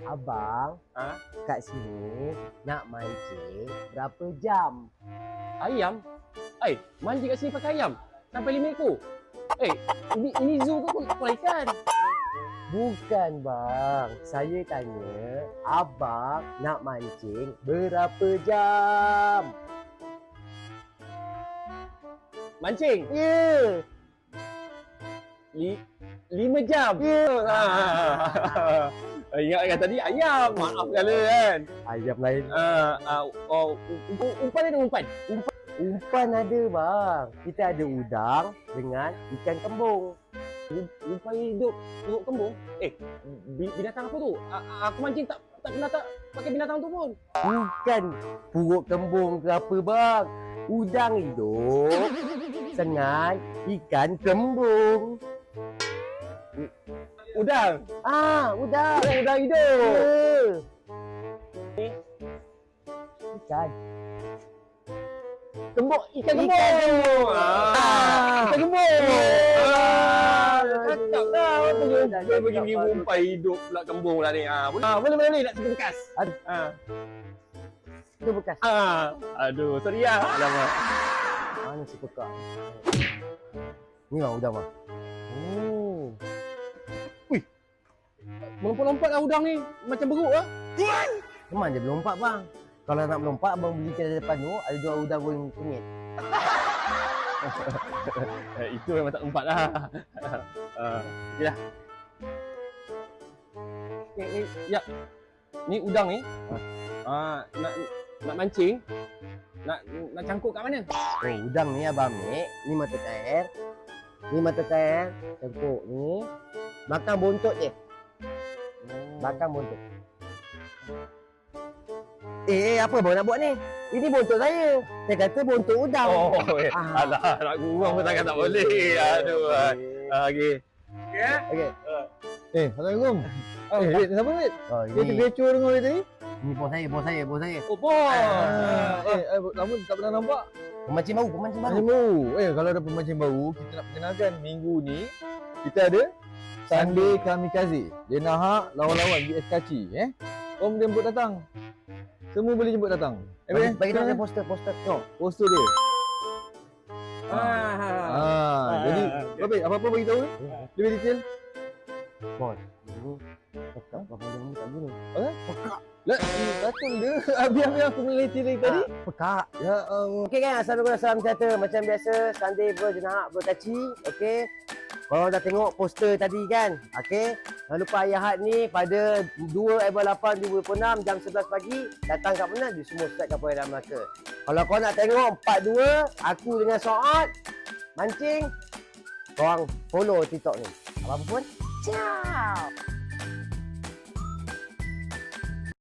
Abang, kat sini nak mancing berapa jam? Ayam? Mancing kat sini pakai ayam? Sampai 5 ekor? Ini zoo ke kolam ikan? Bukan bang, saya tanya abang nak mancing berapa jam? Mancing? Ya. 5 jam? Ya. Ingat tadi ayam, maaf kala kan. Ayam lain. Umpan ada umpan? Umpan ada bang. Kita ada udang dengan ikan kembung. Umpan hidup tengok kembung? Binatang apa tu? Aku mancing tak pernah pakai binatang tu pun. Bukan puruk kembung ke apa bang. Udang hidup dengan ikan kembung. Udang? Udang. Udang hidup? Ya. Ikan. Kembung, ikan kembung. Ikan kembung. Cakap dah. Dia bagi umpan hidup pula kembung lah ni. Boleh nak cerita bekas? Itu bekas. Aduh, sorry lah. Alamak. Mana si pekak? Ni bang udang bang. Melompat-lompat lah udang ni. Macam beruk lah. Memang dia melompat bang. Kalau nak melompat, abang beli kedai depan tu, ada jual udang goreng kunyit. Itu memang tak lompat lah. Okey dah. Ni udang ni. Nak mancing. Nak cangkuk kat mana? Udang ni abang ambil. Ni mata air. Ni mata air. Cangkuk ni. Makan bontot je. Makan bontot. Apa bang nak buat ni? Ini bontot saya. Saya kata bontot udang. Alah, nak kurang pun sangat tak boleh. Aduh. Okey. Okey. Assalamualaikum. Wait, siapa wait? Dia tergecoh dengan wait tadi? Ni bos saya. Oh, bos. Lama tak pernah nampak. Pemancing baru. Pemancing baru. Kalau ada pemancing baru, kita nak perkenalkan minggu ni kita ada Sunday Kamikaze. Dia nak lawan-lawan US Kaci. Om jemput datang. Semua boleh jemput datang. Bagi tahu saya poster. Tengok, poster dia. Jadi, apa-apa bagi tahu lebih detail. Bos. Pekak abang dia tak gini. Pekak. Lah, betul dia. Biar aku meliti lagi tadi. Pekak. Ya Okey kan, Assalamualaikum, salam sejahtera. Macam biasa, Sunday berjenahak berkaci. Okey. Kalau dah tengok poster tadi kan. Okey. Jangan lupa hari Ahad ni pada 2 April 8 2026 jam 11 pagi. Datang kat mana? Di semua start Kapal Dalam Melaka. Kalau kau nak tengok part 2, aku dengan Soat mancing, korang follow TikTok ni. Apa-apa pun. Ciao.